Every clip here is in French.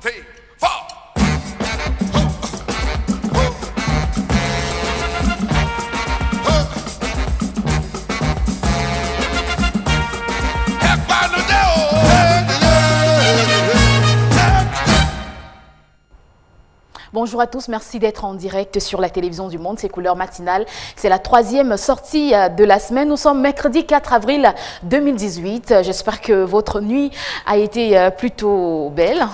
3, 4. Bonjour à tous, merci d'être en direct sur la télévision du Monde, c'est Couleurs Matinales. C'est la troisième sortie de la semaine. Nous sommes mercredi 4 avril 2018. J'espère que votre nuit a été plutôt belle.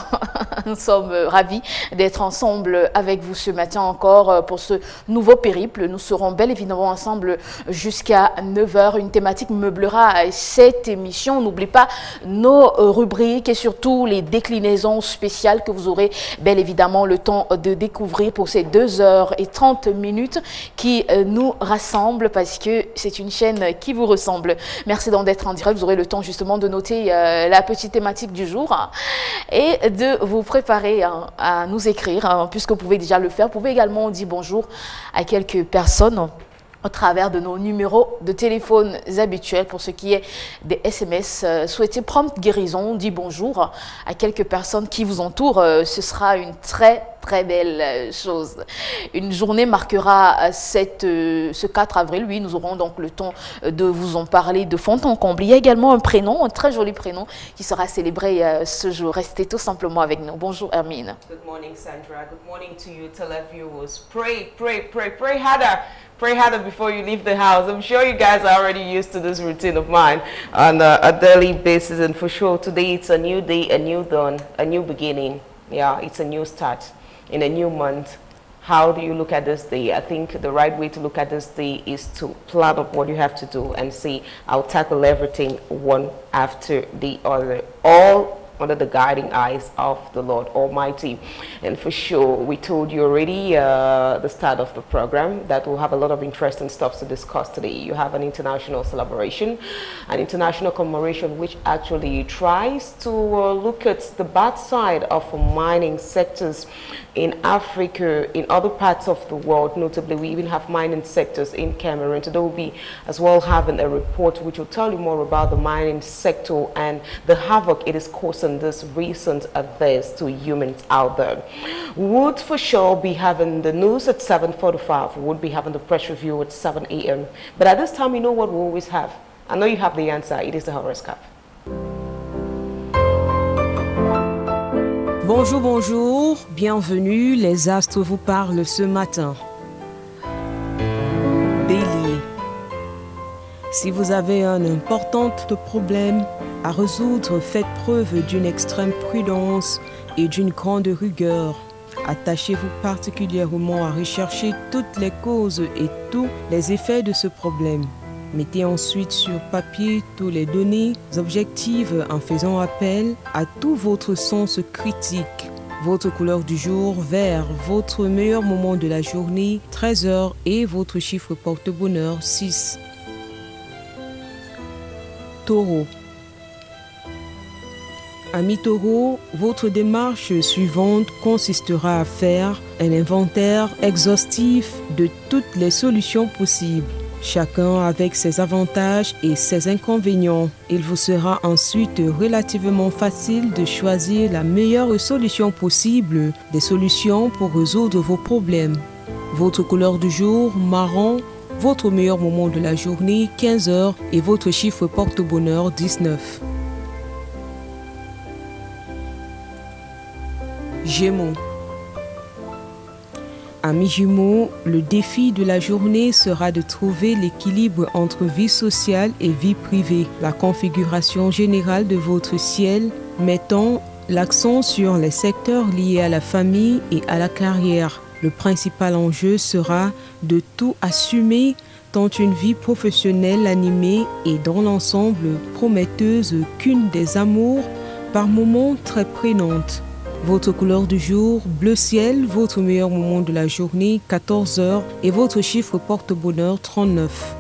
Nous sommes ravis d'être ensemble avec vous ce matin encore pour ce nouveau périple. Nous serons bel évidemment ensemble jusqu'à 9 h. Une thématique meublera cette émission. N'oubliez pas nos rubriques et surtout les déclinaisons spéciales que vous aurez bel évidemment le temps de découvrir pour ces 2 h et 30 minutes qui nous rassemblent parce que c'est une chaîne qui vous ressemble. Merci donc d'être en direct. Vous aurez le temps justement de noter la petite thématique du jour et de vous préparer à nous écrire puisque vous pouvez déjà le faire. Vous pouvez également dire bonjour à quelques personnes au travers de nos numéros de téléphone habituels. Pour ce qui est des SMS, souhaitez prompte guérison, dit bonjour à quelques personnes qui vous entourent. Ce sera une très belle chose. Une journée marquera ce 4 avril. Oui, nous aurons donc le temps de vous en parler de fond en comble. Il y a également un prénom, un très joli prénom qui sera célébré ce jour. Restez tout simplement avec nous. Bonjour Hermine. Good morning Sandra. Good morning to you televiewers. Pray harder. Pray harder before you leave the house. I'm sure you guys are already used to this routine of mine on a daily basis, and for sure today it's a new day, a new dawn, a new beginning. Yeah, it's a new start in a new month. How do you look at this day? I think the right way to look at this day is to plan up what you have to do and say, I'll tackle everything one after the other, all under the guiding eyes of the Lord Almighty. And for sure, we told you already the start of the program that we'll have a lot of interesting stuff to discuss today. You have an international celebration, an international commemoration, which actually tries to look at the bad side of mining sectors in Africa, in other parts of the world. Notably, we even have mining sectors in Cameroon. Today we'll be as well having a report which will tell you more about the mining sector and the havoc it is causing this recent affairs to humans out there. We would for sure be having the news at 7:45. We would be having the press review at 7 a.m. But at this time, you know what we always have. I know you have the answer. It is the horoscope. Bonjour, bonjour, bienvenue, les astres vous parlent ce matin. Bélier, si vous avez un important problème à résoudre, faites preuve d'une extrême prudence et d'une grande rigueur. Attachez-vous particulièrement à rechercher toutes les causes et tous les effets de ce problème. Mettez ensuite sur papier toutes les données objectives en faisant appel à tout votre sens critique. Votre couleur du jour, vert, votre meilleur moment de la journée, 13 h et votre chiffre porte-bonheur, 6. Taureau. Ami Taureau, votre démarche suivante consistera à faire un inventaire exhaustif de toutes les solutions possibles, chacun avec ses avantages et ses inconvénients. Il vous sera ensuite relativement facile de choisir la meilleure solution possible, des solutions pour résoudre vos problèmes. Votre couleur du jour, marron, votre meilleur moment de la journée, 15 h et votre chiffre porte-bonheur, 19. Gémeaux. Amis Gémeaux, le défi de la journée sera de trouver l'équilibre entre vie sociale et vie privée. La configuration générale de votre ciel mettant l'accent sur les secteurs liés à la famille et à la carrière. Le principal enjeu sera de tout assumer, tant une vie professionnelle animée et dans l'ensemble prometteuse qu'une des amours par moments très prenantes. Votre couleur du jour, bleu ciel, votre meilleur moment de la journée, 14 h et votre chiffre porte-bonheur, 39.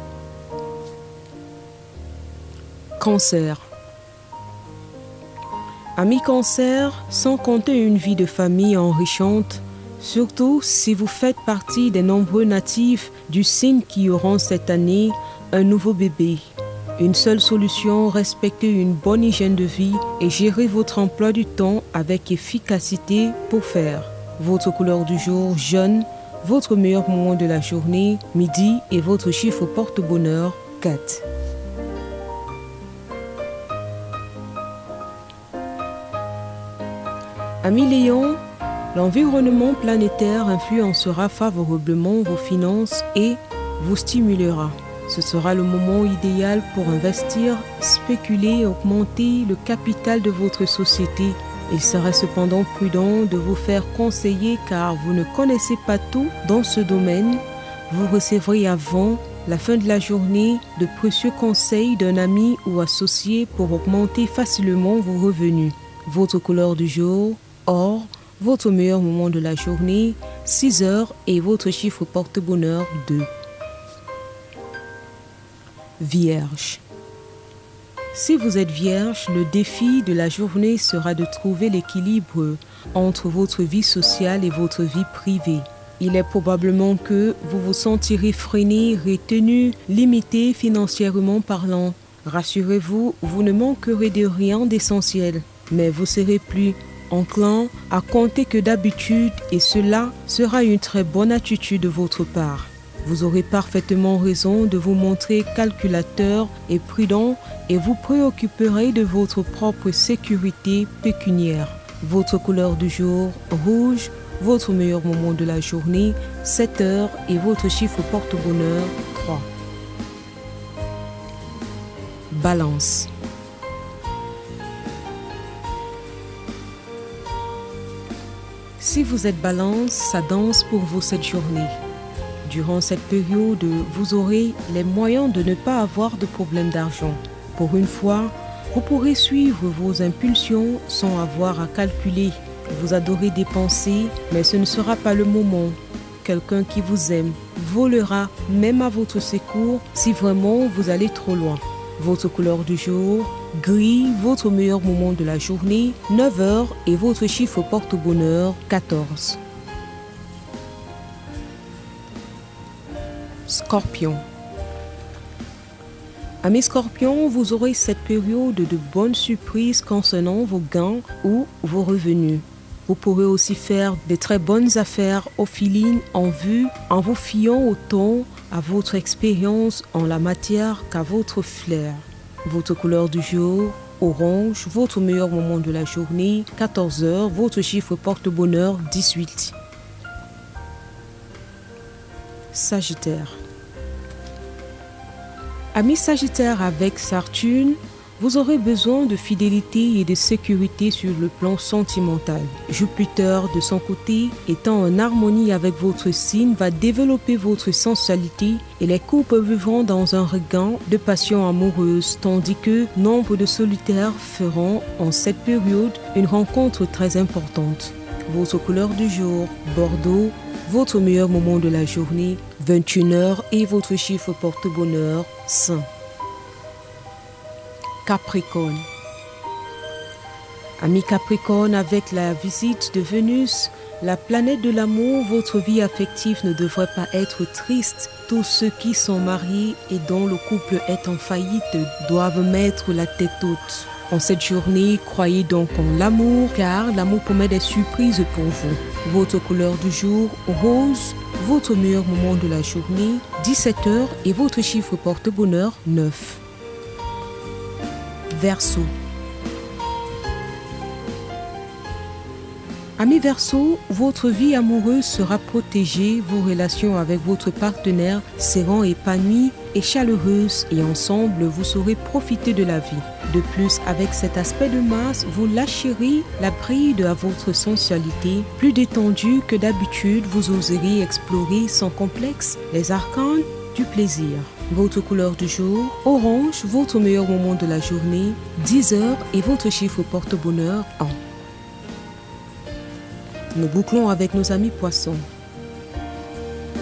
Cancer. Amis Cancer, sans compter une vie de famille enrichante, surtout si vous faites partie des nombreux natifs du signe qui auront cette année un nouveau bébé. Une seule solution, respectez une bonne hygiène de vie et gérez votre emploi du temps avec efficacité pour faire. Votre couleur du jour, jaune, votre meilleur moment de la journée, midi et votre chiffre porte-bonheur, 4. Amis Lion, l'environnement planétaire influencera favorablement vos finances et vous stimulera. Ce sera le moment idéal pour investir, spéculer, augmenter le capital de votre société. Il sera cependant prudent de vous faire conseiller car vous ne connaissez pas tout dans ce domaine. Vous recevrez avant la fin de la journée de précieux conseils d'un ami ou associé pour augmenter facilement vos revenus. Votre couleur du jour, or, votre meilleur moment de la journée, 6 heures et votre chiffre porte-bonheur, 2. Vierge. Si vous êtes vierge, le défi de la journée sera de trouver l'équilibre entre votre vie sociale et votre vie privée. Il est probablement que vous vous sentirez freiné, retenu, limité financièrement parlant. Rassurez-vous, vous ne manquerez de rien d'essentiel, mais vous serez plus enclin à compter que d'habitude et cela sera une très bonne attitude de votre part. Vous aurez parfaitement raison de vous montrer calculateur et prudent et vous préoccuperez de votre propre sécurité pécuniaire. Votre couleur du jour, rouge, votre meilleur moment de la journée, 7 heures et votre chiffre porte-bonheur, 3. Balance. Si vous êtes Balance, ça danse pour vous cette journée. Durant cette période, vous aurez les moyens de ne pas avoir de problème d'argent. Pour une fois, vous pourrez suivre vos impulsions sans avoir à calculer. Vous adorez dépenser, mais ce ne sera pas le moment. Quelqu'un qui vous aime volera même à votre secours si vraiment vous allez trop loin. Votre couleur du jour, gris, votre meilleur moment de la journée, 9 heures et votre chiffre porte-bonheur, 14. Scorpion. Amis Scorpions, vous aurez cette période de bonnes surprises concernant vos gains ou vos revenus. Vous pourrez aussi faire de très bonnes affaires au feeling en vue en vous fiant autant à votre expérience en la matière qu'à votre flair. Votre couleur du jour, orange, votre meilleur moment de la journée, 14 heures, votre chiffre porte-bonheur, 18. Sagittaire. Amis Sagittaire, avec Saturne, vous aurez besoin de fidélité et de sécurité sur le plan sentimental. Jupiter, de son côté, étant en harmonie avec votre signe, va développer votre sensualité et les couples vivront dans un regain de passion amoureuse, tandis que nombre de solitaires feront en cette période une rencontre très importante. Votre couleur du jour, Bordeaux, votre meilleur moment de la journée, 21 heures et votre chiffre porte-bonheur, 5. Capricorne. Amis Capricorne, avec la visite de Vénus, la planète de l'amour, votre vie affective ne devrait pas être triste. Tous ceux qui sont mariés et dont le couple est en faillite doivent mettre la tête haute. En cette journée, croyez donc en l'amour, car l'amour promet des surprises pour vous. Votre couleur du jour, rose, votre meilleur moment de la journée, 17 heures et votre chiffre porte-bonheur, 9. Verseau. Amis Verseau, votre vie amoureuse sera protégée, vos relations avec votre partenaire seront épanouies et chaleureuses et ensemble vous saurez profiter de la vie. De plus, avec cet aspect de Mars, vous lâcherez la bride à votre sensualité. Plus détendue que d'habitude, vous oserez explorer sans complexe les arcanes du plaisir. Votre couleur du jour, orange, votre meilleur moment de la journée, 10 heures et votre chiffre porte-bonheur, 1. Nous bouclons avec nos amis poissons.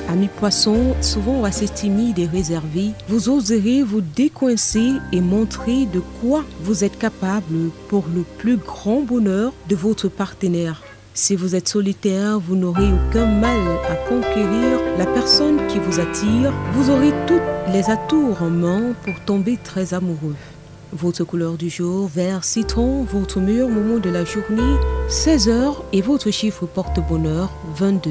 Amis poissons, souvent assez timides et réservés, vous oserez vous décoincer et montrer de quoi vous êtes capable pour le plus grand bonheur de votre partenaire. Si vous êtes solitaire, vous n'aurez aucun mal à conquérir la personne qui vous attire. Vous aurez tous les atouts en main pour tomber très amoureux. Votre couleur du jour, vert citron, votre meilleur moment de la journée, 16 h et votre chiffre porte-bonheur, 22.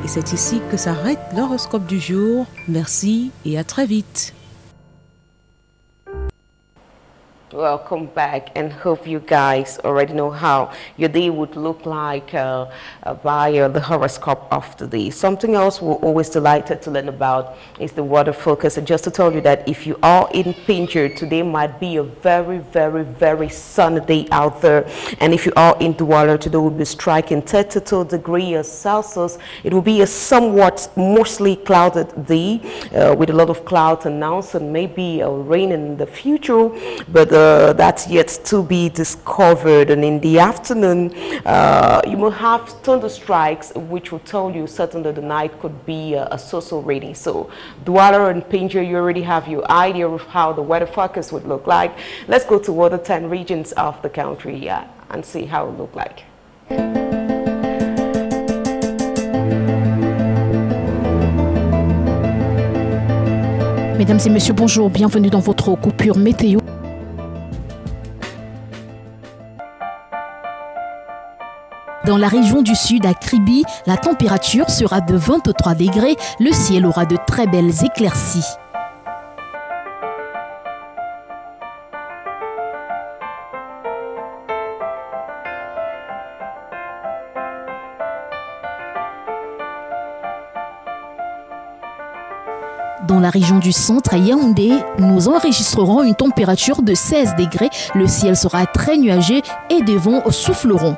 Et c'est ici que s'arrête l'horoscope du jour. Merci et à très vite. Welcome back, and hope you guys already know how your day would look like via the horoscope of the day. Something else we're always delighted to learn about is the water focus. And just to tell you that if you are in Pinjur, today might be a very, very, very sunny day out there. And if you are in Douala, today will be striking 32 degrees Celsius. It will be a somewhat mostly clouded day with a lot of clouds announced and maybe rain in the future. But that's yet to be discovered. And in the afternoon, you will have thunder strikes, which will tell you certainly the night could be a so-so rainy. So Douala and Pinjur, you already have your idea of how the weather forecast would look like. Let's go to other 10 regions of the country and see how it look like. Mesdames et messieurs, bonjour, bienvenue dans votre coupure météo. Dans la région du sud, à Kribi, la température sera de 23 degrés. Le ciel aura de très belles éclaircies. Dans la région du centre, à Yaoundé, nous enregistrerons une température de 16 degrés. Le ciel sera très nuageux et des vents souffleront.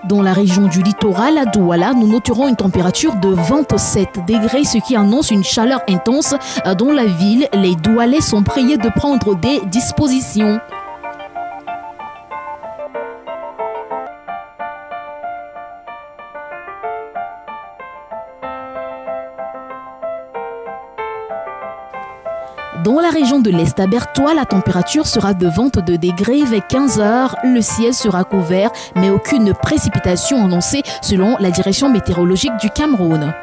Dans la région du littoral, à Douala, nous noterons une température de 27 degrés, ce qui annonce une chaleur intense dans la ville. Les Doualais sont priés de prendre des dispositions. Dans la région de l'Est, à Bertois, la température sera de 22 degrés. Vers 15 h, le ciel sera couvert, mais aucune précipitation annoncée selon la direction météorologique du Cameroun.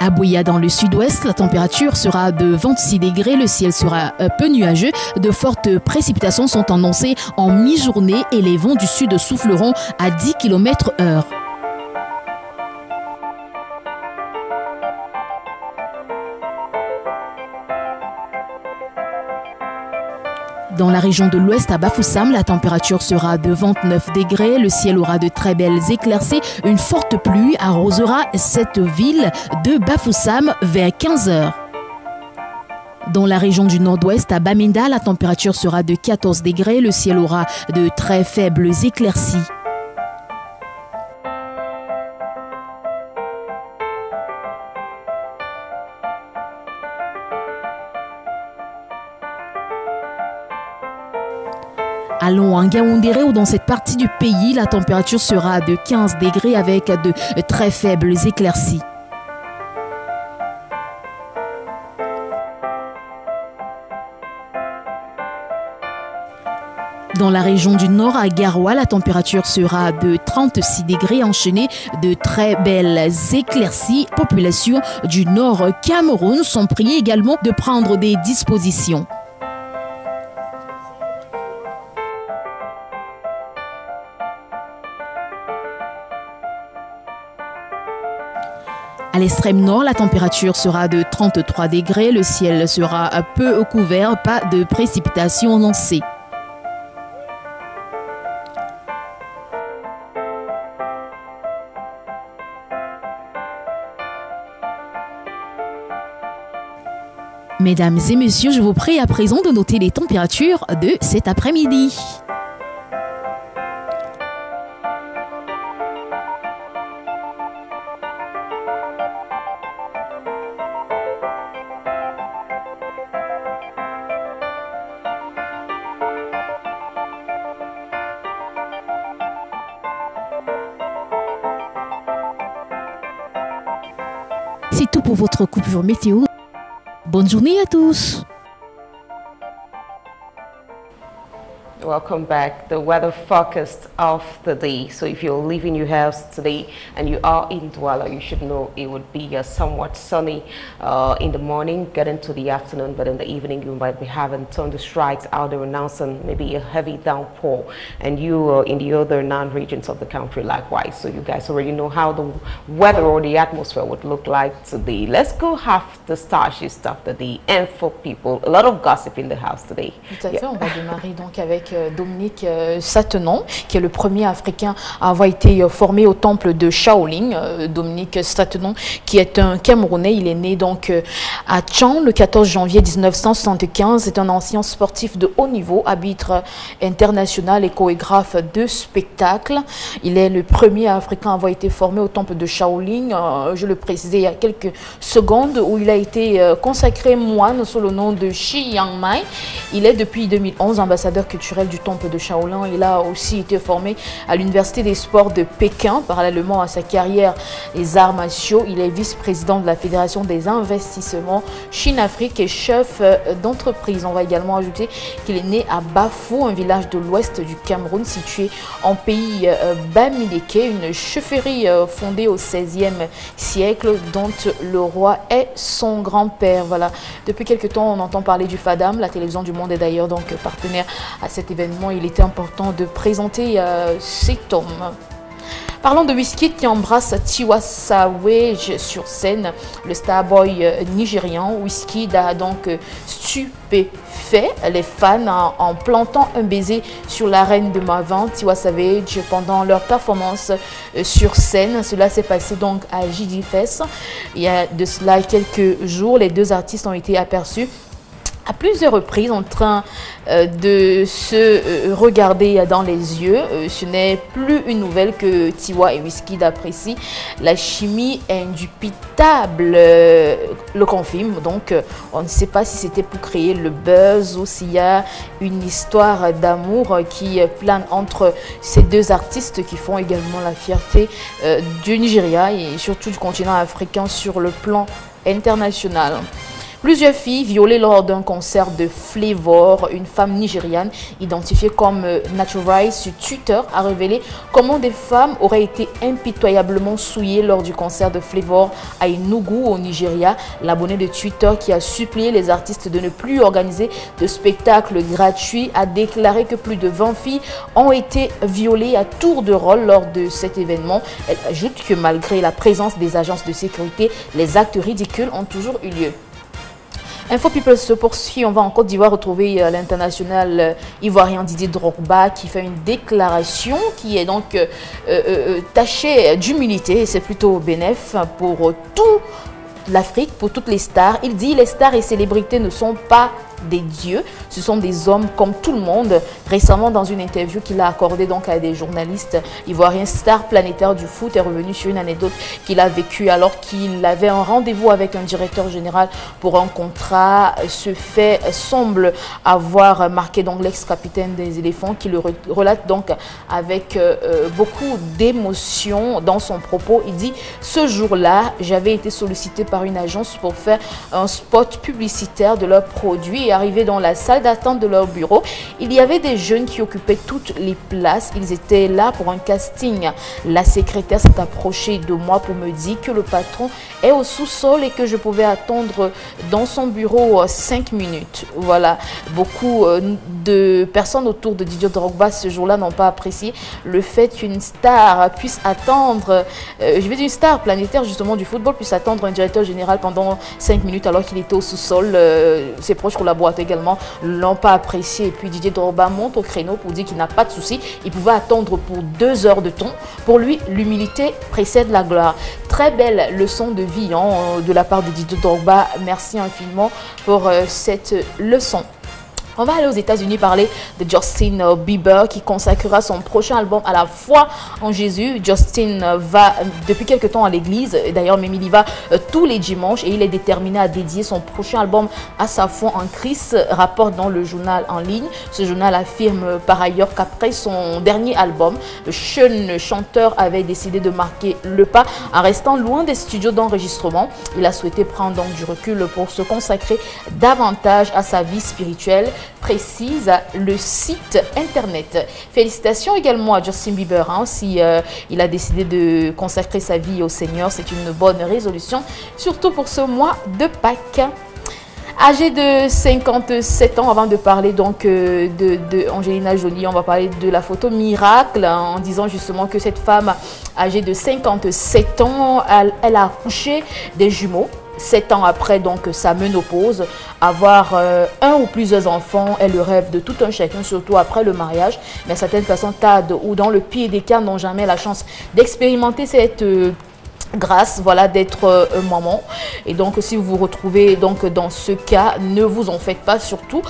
À Bouya, dans le sud-ouest, la température sera de 26 degrés, le ciel sera peu nuageux. De fortes précipitations sont annoncées en mi-journée et les vents du sud souffleront à 10 km/h. Dans la région de l'Ouest, à Bafoussam, la température sera de 29 degrés. Le ciel aura de très belles éclaircies. Une forte pluie arrosera cette ville de Bafoussam vers 15 h. Dans la région du Nord-Ouest, à Bamenda, la température sera de 14 degrés. Le ciel aura de très faibles éclaircies. Allons à Ngaoundéré, où dans cette partie du pays, la température sera de 15 degrés avec de très faibles éclaircies. Dans la région du Nord, à Garoua, la température sera de 36 degrés enchaînée de très belles éclaircies. Population du Nord Cameroun sont priées également de prendre des dispositions. À l'extrême nord, la température sera de 33 degrés. Le ciel sera peu couvert, pas de précipitations annoncées. Mesdames et messieurs, je vous prie à présent de noter les températures de cet après-midi. C'est tout pour votre coupure météo. Bonne journée à tous. Welcome back. The weather forecast of the day. So if you're leaving your house today and you are in Douala, you should know it would be somewhat sunny in the morning, getting to the afternoon, but in the evening you might be having thunder strikes out there announcing maybe a heavy downpour, and you in the other non-regions of the country likewise. So you guys already know how the weather or the atmosphere would look like today. Let's go have the starchy stuff of the day, and for people, a lot of gossip in the house today. Tout à fait, on va démarrer donc avec Dominique Satanon, qui est le premier Africain à avoir été formé au temple de Shaolin. Dominique Satanon, qui est un Camerounais, il est né donc à Tchang le 14 janvier 1975. C'est un ancien sportif de haut niveau, arbitre international et chorégraphe de spectacle. Il est le premier Africain à avoir été formé au temple de Shaolin. Je le précisais il y a quelques secondes, où il a été consacré moine sous le nom de Shi Yang-mai. Il est depuis 2011 ambassadeur culturel du temple de Shaolin. Il a aussi été formé à l'université des sports de Pékin. Parallèlement à sa carrière des arts martiaux, il est vice-président de la Fédération des investissements Chine-Afrique et chef d'entreprise. On va également ajouter qu'il est né à Bafou, un village de l'ouest du Cameroun situé en pays Bamileke, une chefferie fondée au XVIe siècle dont le roi est son grand-père. Voilà. Depuis quelque temps, on entend parler du FADAM. La télévision du Monde est d'ailleurs donc partenaire à cet événement. Il était important de présenter cet homme. Parlons de Wizkid qui embrasse Tiwa Savage sur scène. Le starboy nigérian Wizkid a donc stupéfait les fans en plantant un baiser sur la reine de Marvin, Tiwa Savage, pendant leur performance sur scène. Cela s'est passé donc à JD Fest. Il y a de cela quelques jours, les deux artistes ont été aperçus à plusieurs reprises en train de se regarder dans les yeux. Ce n'est plus une nouvelle que Tiwa et Wizkid apprécient. La chimie indubitable le confirme. Donc, on ne sait pas si c'était pour créer le buzz ou s'il y a une histoire d'amour qui plane entre ces deux artistes qui font également la fierté du Nigeria et surtout du continent africain sur le plan international. Plusieurs filles violées lors d'un concert de Flavor. Une femme nigériane identifiée comme Natural sur Twitter a révélé comment des femmes auraient été impitoyablement souillées lors du concert de Flavor à Enugu au Nigeria. L'abonné de Twitter, qui a supplié les artistes de ne plus organiser de spectacles gratuits, a déclaré que plus de 20 filles ont été violées à tour de rôle lors de cet événement. Elle ajoute que malgré la présence des agences de sécurité, les actes ridicules ont toujours eu lieu. Info People se poursuit. On va en Côte d'Ivoire retrouver l'international ivoirien Didier Drogba qui fait une déclaration qui est donc tachée d'humilité, et c'est plutôt bénéf pour tout l'Afrique, pour toutes les stars. Il dit: les stars et célébrités ne sont pas des dieux, ce sont des hommes comme tout le monde. Récemment, dans une interview qu'il a accordée donc à des journalistes ivoiriens, star planétaire du foot est revenu sur une anecdote qu'il a vécue alors qu'il avait un rendez-vous avec un directeur général pour un contrat. Ce fait semble avoir marqué donc l'ex-capitaine des éléphants, qui le relate donc avec beaucoup d'émotion dans son propos. Il dit: ce jour-là, j'avais été sollicité par une agence pour faire un spot publicitaire de leurs produits. Arrivé dans la salle d'attente de leur bureau, il y avait des jeunes qui occupaient toutes les places. Ils étaient là pour un casting. La secrétaire s'est approchée de moi pour me dire que le patron est au sous-sol et que je pouvais attendre dans son bureau 5 minutes. Voilà, beaucoup de personnes autour de Didier Drogba ce jour-là n'ont pas apprécié le fait qu'une star puisse attendre, je vais dire une star planétaire justement du football, puisse attendre un directeur général pendant 5 minutes alors qu'il était au sous-sol. Ses proches collaborateurs également l'ont pas apprécié. Et puis Didier Drogba monte au créneau pour dire qu'il n'a pas de souci. Il pouvait attendre pour 2 heures de temps. Pour lui, l'humilité précède la gloire. Très belle leçon de vie de la part de Didier Drogba. Merci infiniment pour cette leçon. On va aller aux États-Unis parler de Justin Bieber qui consacrera son prochain album à la foi en Jésus. Justin va depuis quelque temps à l'église, d'ailleurs même il y va tous les dimanches et il est déterminé à dédier son prochain album à sa foi en Christ, rapporte dans le journal en ligne. Ce journal affirme par ailleurs qu'après son dernier album, le jeune chanteur avait décidé de marquer le pas en restant loin des studios d'enregistrement. Il a souhaité prendre donc du recul pour se consacrer davantage à sa vie spirituelle, précise le site internet. Félicitations également à Justin Bieber, si il a décidé de consacrer sa vie au Seigneur. C'est une bonne résolution, surtout pour ce mois de Pâques. Âgée de 57 ans, avant de parler donc de Angelina Jolie, on va parler de la photo miracle en disant justement que cette femme âgée de 57 ans, elle a accouché des jumeaux. 7 ans après donc sa ménopause, avoir un ou plusieurs enfants est le rêve de tout un chacun, surtout après le mariage. Mais certaines personnes tardent ou dans le pire des cas n'ont jamais la chance d'expérimenter cette grâce, voilà, d'être maman. Et donc si vous vous retrouvez donc dans ce cas, ne vous en faites pas, surtout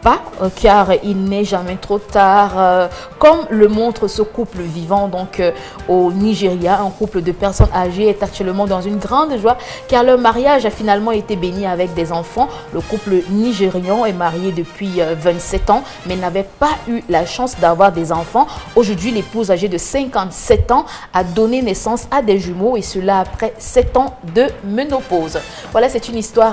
pas, car il n'est jamais trop tard, comme le montre ce couple vivant donc au Nigeria. Un couple de personnes âgées est actuellement dans une grande joie car leur mariage a finalement été béni avec des enfants. Le couple nigérian est marié depuis 27 ans mais n'avait pas eu la chance d'avoir des enfants. Aujourd'hui, l'épouse âgée de 57 ans a donné naissance à des jumeaux et cela après 7 ans de ménopause. Voilà, c'est une histoire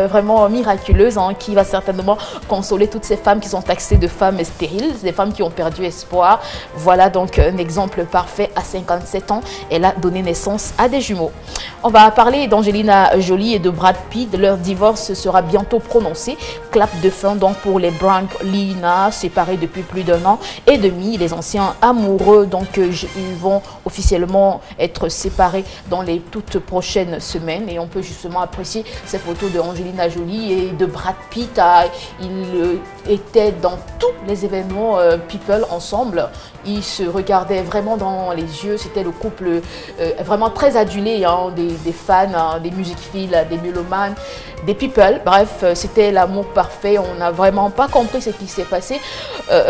vraiment miraculeuse qui va certainement consoler toutes ces femmes qui sont taxées de femmes stériles, des femmes qui ont perdu espoir. Voilà donc un exemple parfait. À 57 ans, elle a donné naissance à des jumeaux. On va parler d'Angelina Jolie et de Brad Pitt. Leur divorce sera bientôt prononcé. Clap de fin donc pour les Brangelina, séparés depuis plus d'1 an et demi. Les anciens amoureux donc ils vont officiellement être séparés dans les toutes prochaines semaines et on peut justement apprécier ces photos de Angelina Jolie et de Brad Pitt. Ils étaient dans tous les événements People ensemble. Ils se regardaient vraiment dans les yeux. C'était le couple vraiment très adulé des fans, des musicophiles, des mélomanes, des People. Bref, c'était l'amour parfait. On n'a vraiment pas compris ce qui s'est passé.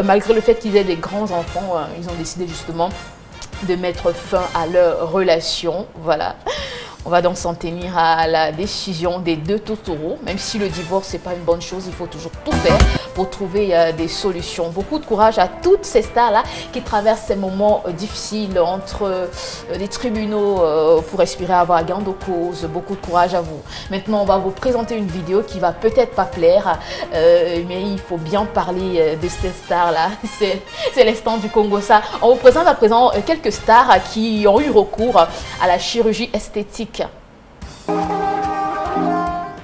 Malgré le fait qu'ils aient des grands enfants, ils ont décidé justement de mettre fin à leur relation. Voilà. On va donc s'en tenir à la décision des deux tourtereaux. Même si le divorce n'est pas une bonne chose, il faut toujours tout faire pour trouver des solutions. Beaucoup de courage à toutes ces stars-là qui traversent ces moments difficiles entre les tribunaux pour espérer avoir gain de cause. Beaucoup de courage à vous. Maintenant, on va vous présenter une vidéo qui va peut-être pas plaire, mais il faut bien parler de ces stars-là. C'est l'instant du Congo, ça. On vous présente à présent quelques stars qui ont eu recours à la chirurgie esthétique.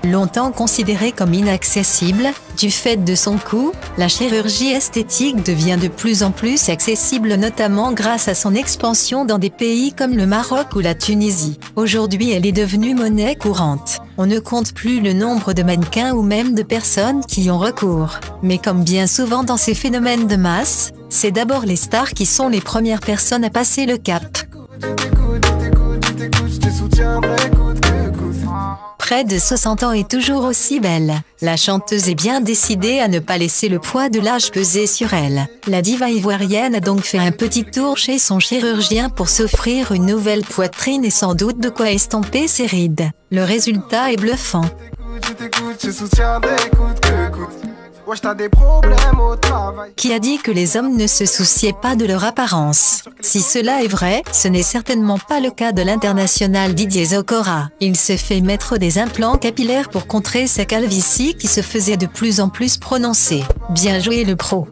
Longtemps considérée comme inaccessible, du fait de son coût, la chirurgie esthétique devient de plus en plus accessible notamment grâce à son expansion dans des pays comme le Maroc ou la Tunisie. Aujourd'hui, elle est devenue monnaie courante. On ne compte plus le nombre de mannequins ou même de personnes qui y ont recours. Mais comme bien souvent dans ces phénomènes de masse, c'est d'abord les stars qui sont les premières personnes à passer le cap. Près de 60 ans et toujours aussi belle, la chanteuse est bien décidée à ne pas laisser le poids de l'âge peser sur elle. La diva ivoirienne a donc fait un petit tour chez son chirurgien pour s'offrir une nouvelle poitrine et sans doute de quoi estomper ses rides. Le résultat est bluffant. Qui a dit que les hommes ne se souciaient pas de leur apparence? Si cela est vrai, ce n'est certainement pas le cas de l'international Didier Zokora. Il s'est fait mettre des implants capillaires pour contrer sa calvitie qui se faisait de plus en plus prononcée. Bien joué le pro.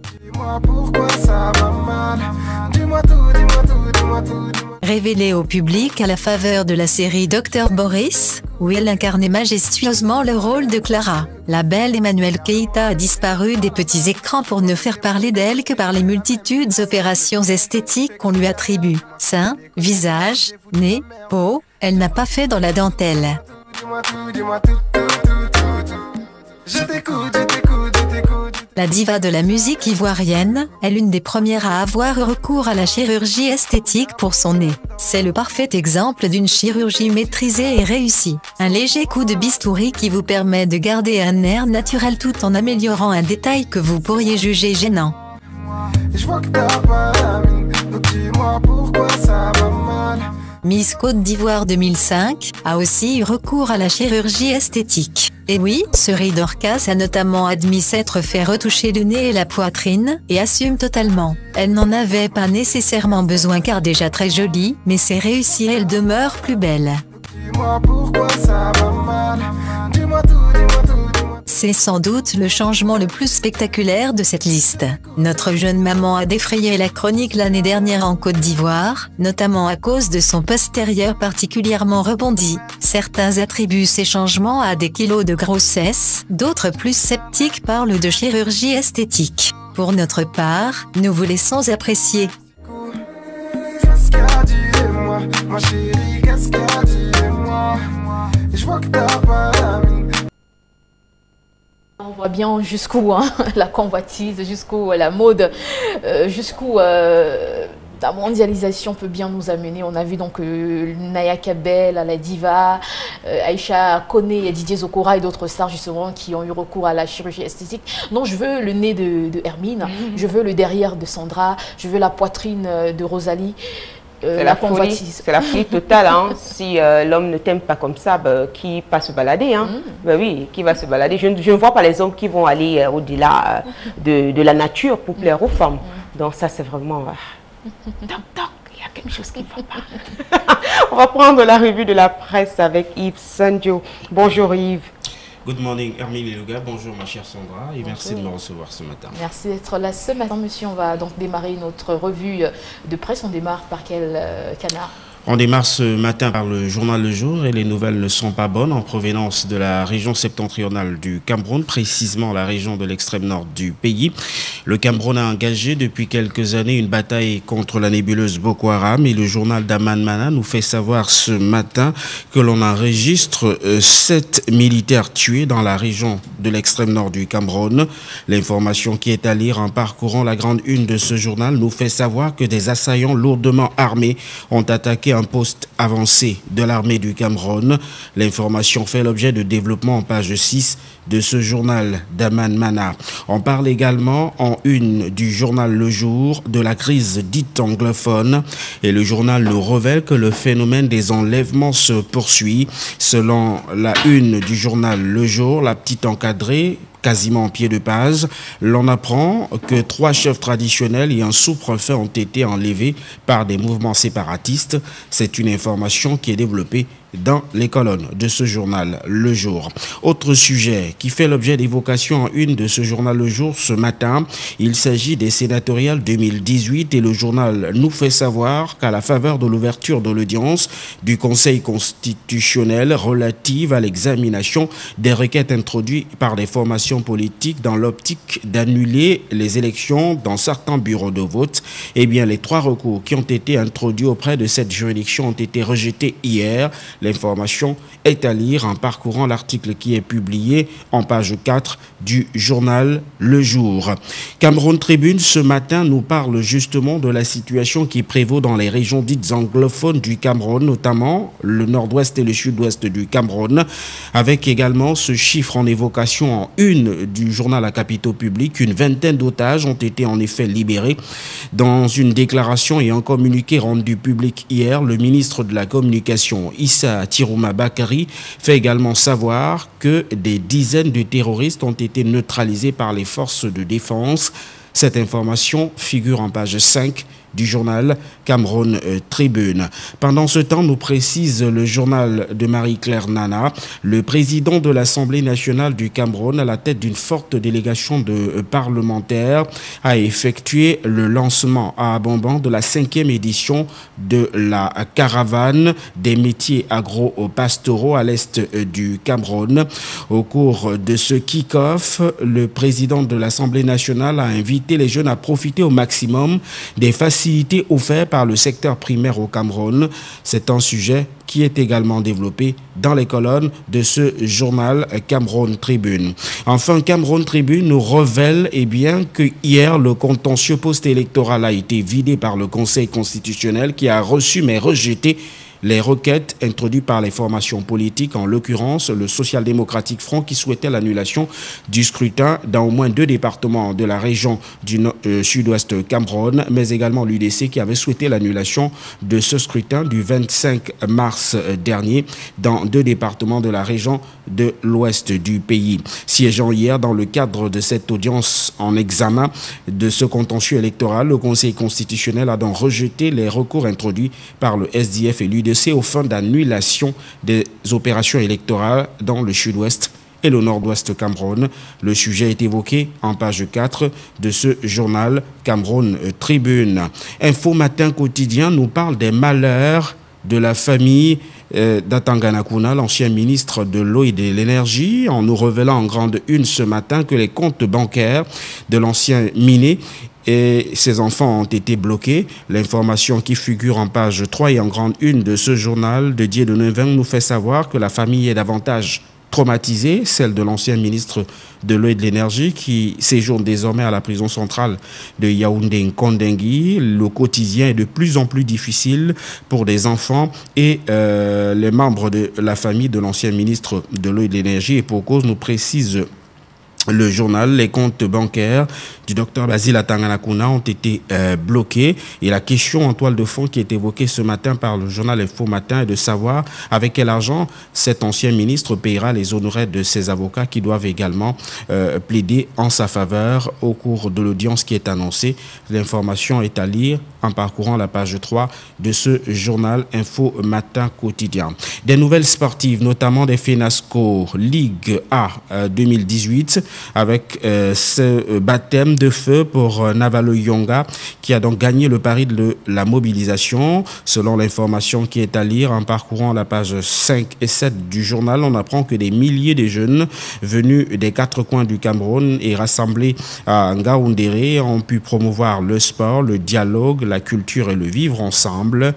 Révélée au public à la faveur de la série Dr Boris, où elle incarnait majestueusement le rôle de Clara, la belle Emmanuelle Keïta a disparu des petits écrans pour ne faire parler d'elle que par les multitudes d'opérations esthétiques qu'on lui attribue. Seins, visage, nez, peau, elle n'a pas fait dans la dentelle. La diva de la musique ivoirienne est l'une des premières à avoir recours à la chirurgie esthétique pour son nez. C'est le parfait exemple d'une chirurgie maîtrisée et réussie. Un léger coup de bistouri qui vous permet de garder un air naturel tout en améliorant un détail que vous pourriez juger gênant. Je vois que t'as pas d'amis, donc dis-moi pourquoi ça va mal. Miss Côte d'Ivoire 2005 a aussi eu recours à la chirurgie esthétique. Et oui, Cerie Dorcas a notamment admis s'être fait retoucher le nez et la poitrine, et assume totalement. Elle n'en avait pas nécessairement besoin car déjà très jolie, mais c'est réussi et elle demeure plus belle. Dis-moi pourquoi ça va mal. Dis-moi tout, dis-moi tout. C'est sans doute le changement le plus spectaculaire de cette liste. Notre jeune maman a défrayé la chronique l'année dernière en Côte d'Ivoire, notamment à cause de son postérieur particulièrement rebondi. Certains attribuent ces changements à des kilos de grossesse, d'autres plus sceptiques parlent de chirurgie esthétique. Pour notre part, nous vous laissons apprécier. Qu'est-ce qu'a dit moi, ma chérie, qu'est-ce qu'a dit moi. Je vois que t'as pas d'amis. On voit bien jusqu'où la convoitise, jusqu'où la mode, jusqu'où la mondialisation peut bien nous amener. On a vu donc Naya Kabel, la diva, Aïcha Koné, Didier Zokora et d'autres stars justement qui ont eu recours à la chirurgie esthétique. Non, je veux le nez de Hermine, je veux le derrière de Sandra, je veux la poitrine de Rosalie. C'est la folie totale. Hein. Si l'homme ne t'aime pas comme ça, qui va se balader Ben oui, qui va se balader. Je ne vois pas les hommes qui vont aller au-delà de la nature pour plaire aux femmes. Donc ça, c'est vraiment... il y a quelque chose qui ne va pas. On va prendre la revue de la presse avec Yves Sanjo. Bonjour Yves. Good morning, Hermine et Louga. Bonjour ma chère Sandra et merci de me recevoir ce matin. Merci d'être là ce matin, monsieur. On va donc démarrer notre revue de presse. On démarre par quel canard? On démarre ce matin par le journal Le Jour et les nouvelles ne sont pas bonnes en provenance de la région septentrionale du Cameroun, précisément la région de l'extrême nord du pays. Le Cameroun a engagé depuis quelques années une bataille contre la nébuleuse Boko Haram et le journal d'Aman Mana nous fait savoir ce matin que l'on enregistre 7 militaires tués dans la région de l'extrême nord du Cameroun. L'information qui est à lire en parcourant la grande une de ce journal nous fait savoir que des assaillants lourdement armés ont attaqué un poste avancé de l'armée du Cameroun. L'information fait l'objet de développement en page 6 de ce journal d'Aman Mana. On parle également en une du journal Le Jour de la crise dite anglophone et le journal nous révèle que le phénomène des enlèvements se poursuit. Selon la une du journal Le Jour, la petite encadrée quasiment en pied de page, l'on apprend que 3 chefs traditionnels et un sous-préfet ont été enlevés par des mouvements séparatistes. C'est une information qui est développée dans les colonnes de ce journal Le Jour. Autre sujet qui fait l'objet d'évocation en une de ce journal Le Jour ce matin, il s'agit des sénatoriales 2018 et le journal nous fait savoir qu'à la faveur de l'ouverture de l'audience du Conseil constitutionnel relative à l'examination des requêtes introduites par des formations politiques dans l'optique d'annuler les élections dans certains bureaux de vote, eh bien les 3 recours qui ont été introduits auprès de cette juridiction ont été rejetés hier. L'information est à lire en parcourant l'article qui est publié en page 4 du journal Le Jour. Cameroun Tribune ce matin nous parle justement de la situation qui prévaut dans les régions dites anglophones du Cameroun, notamment le nord-ouest et le sud-ouest du Cameroun, avec également ce chiffre en évocation en une du journal à capitaux publics. Une vingtaine d'otages ont été en effet libérés. Dans une déclaration et un communiqué rendu public hier, le ministre de la Communication, Issa Tirouma Bakari, fait également savoir que des dizaines de terroristes ont été neutralisés par les forces de défense. Cette information figure en page 5 du journal Cameroun Tribune. Pendant ce temps, nous précise le journal de Marie-Claire Nana, le président de l'Assemblée nationale du Cameroun, à la tête d'une forte délégation de parlementaires, a effectué le lancement à Abomban de la 5e édition de la caravane des métiers agro-pastoraux à l'est du Cameroun. Au cours de ce kick-off, le président de l'Assemblée nationale a invité les jeunes à profiter au maximum des facilités facilités offerts par le secteur primaire au Cameroun. C'est un sujet qui est également développé dans les colonnes de ce journal Cameroun Tribune. Enfin, Cameroun Tribune nous révèle que hier, le contentieux post-électoral a été vidé par le Conseil constitutionnel qui a reçu mais rejeté les requêtes introduites par les formations politiques, en l'occurrence le Social-Démocratique Front qui souhaitait l'annulation du scrutin dans au moins 2 départements de la région du sud-ouest Cameroun, mais également l'UDC qui avait souhaité l'annulation de ce scrutin du 25 mars dernier dans 2 départements de la région de l'ouest du pays. Siégeant hier dans le cadre de cette audience en examen de ce contentieux électoral, le Conseil constitutionnel a donc rejeté les recours introduits par le SDF et l'UDC aux fins d'annulation des opérations électorales dans le sud-ouest et le nord-ouest Cameroun. Le sujet est évoqué en page 4 de ce journal Cameroun Tribune. Info Matin Quotidien nous parle des malheurs de la famille d'Atangana Kouna, l'ancien ministre de l'eau et de l'énergie, en nous révélant en grande une ce matin que les comptes bancaires de l'ancien miné et ses enfants ont été bloqués. L'information qui figure en page 3 et en grande une de ce journal de Dieu de Nevin nous fait savoir que la famille est davantage traumatisée, celle de l'ancien ministre de l'eau et de l'énergie qui séjourne désormais à la prison centrale de Yaoundé-Nkondengui. Le quotidien est de plus en plus difficile pour des enfants et les membres de la famille de l'ancien ministre de l'eau et de l'énergie. Et pour cause, nous précise le journal, les comptes bancaires du docteur Basile Atangana Kouna ont été bloqués. Et la question en toile de fond qui est évoquée ce matin par le journal Info Matin est de savoir avec quel argent cet ancien ministre paiera les honoraires de ses avocats qui doivent également plaider en sa faveur au cours de l'audience qui est annoncée. L'information est à lire en parcourant la page 3 de ce journal Info Matin quotidien. Des nouvelles sportives, notamment des FENASCO Ligue A 2018, avec ce baptême de feu pour Navalo Yonga, qui a donc gagné le pari de la mobilisation. Selon l'information qui est à lire en parcourant la page 5 et 7 du journal, on apprend que des milliers de jeunes venus des 4 coins du Cameroun et rassemblés à Ngaoundéré ont pu promouvoir le sport, le dialogue, la culture et le vivre ensemble.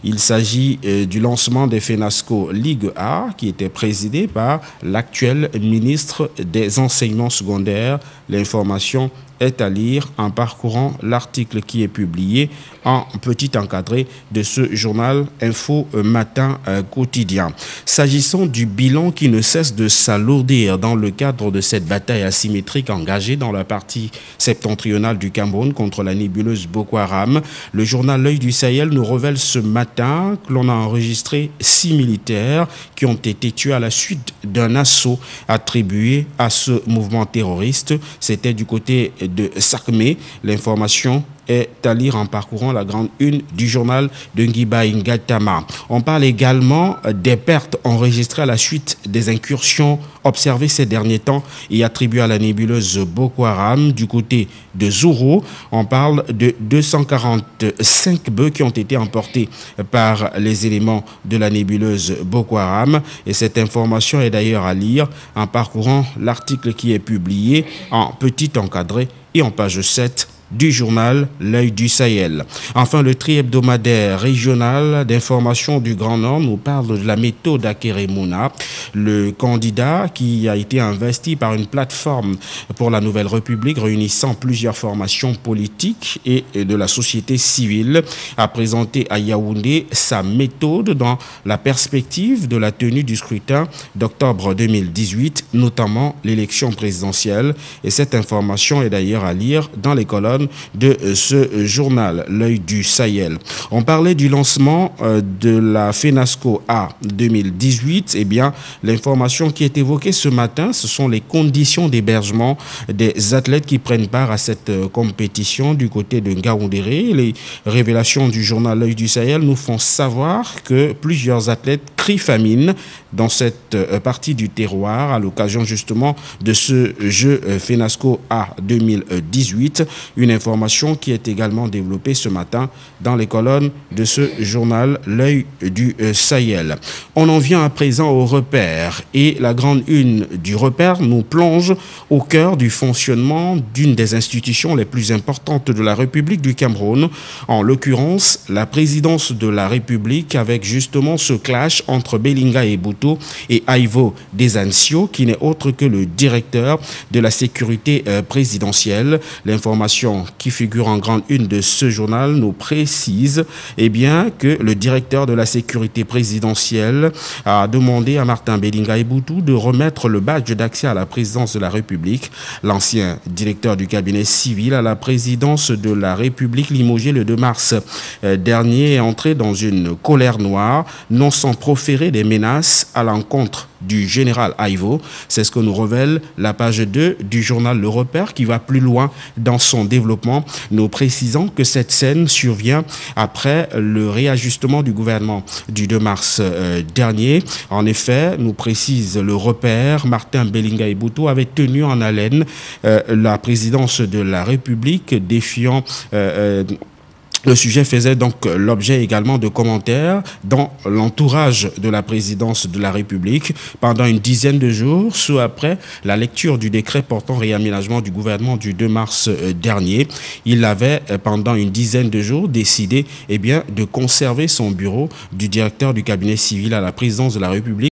Il s'agit du lancement des FENASCO Ligue A qui était présidé par l'actuel ministre des Enseignements secondaires. L'information est à lire en parcourant l'article qui est publié en petit encadré de ce journal Info Matin quotidien. S'agissant du bilan qui ne cesse de s'alourdir dans le cadre de cette bataille asymétrique engagée dans la partie septentrionale du Cameroun contre la nébuleuse Boko Haram, le journal L'Œil du Sahel nous révèle ce matin que l'on a enregistré 6 militaires qui ont été tués à la suite d'un assaut attribué à ce mouvement terroriste. C'était du côté de Sakmé. L'information est à lire en parcourant la grande une du journal de Ngiba Ngatama. On parle également des pertes enregistrées à la suite des incursions observées ces derniers temps et attribuées à la nébuleuse Boko Haram du côté de Zouro. On parle de 245 bœufs qui ont été emportés par les éléments de la nébuleuse Boko Haram. Et cette information est d'ailleurs à lire en parcourant l'article qui est publié en petit encadré et en page 7 du journal L'Œil du Sahel. Enfin, le tri-hebdomadaire régional d'information du Grand Nord nous parle de la méthode Akeremouna, le candidat qui a été investi par une plateforme pour la Nouvelle République réunissant plusieurs formations politiques et de la société civile, a présenté à Yaoundé sa méthode dans la perspective de la tenue du scrutin d'octobre 2018, notamment l'élection présidentielle. Et cette information est d'ailleurs à lire dans les colonnes de ce journal, L'Œil du Sahel. On parlait du lancement de la FENASCO A 2018. Eh bien, l'information qui est évoquée ce matin, ce sont les conditions d'hébergement des athlètes qui prennent part à cette compétition du côté de Ngaoundéré. Les révélations du journal L'Œil du Sahel nous font savoir que plusieurs athlètes cri famine dans cette partie du terroir à l'occasion justement de ce jeu FENASCO A 2018. Une information qui est également développée ce matin dans les colonnes de ce journal L'œil du Sahel. On en vient à présent au repère et la grande une du repère nous plonge au cœur du fonctionnement d'une des institutions les plus importantes de la République du Cameroun, en l'occurrence la présidence de la République, avec justement ce clash entre Belinga Ebouto et Ivo Desancio, qui n'est autre que le directeur de la sécurité présidentielle. L'information qui figure en grande une de ce journal nous précise que le directeur de la sécurité présidentielle a demandé à Martin Belinga Ebouto de remettre le badge d'accès à la présidence de la République. L'ancien directeur du cabinet civil à la présidence de la République, limogé le 2 mars dernier, est entré dans une colère noire, non sans proférer des menaces à l'encontre du général Ivo. C'est ce que nous révèle la page 2 du journal Le Repère, qui va plus loin dans son développement, nous précisant que cette scène survient après le réajustement du gouvernement du 2 mars dernier. En effet, nous précise Le Repère, Martin Belinga Ebouto avait tenu en haleine la présidence de la République, défiant le sujet faisait donc l'objet également de commentaires dans l'entourage de la présidence de la République pendant une dizaine de jours, soit après la lecture du décret portant réaménagement du gouvernement du 2 mars dernier. Il avait pendant une dizaine de jours décidé de conserver son bureau du directeur du cabinet civil à la présidence de la République.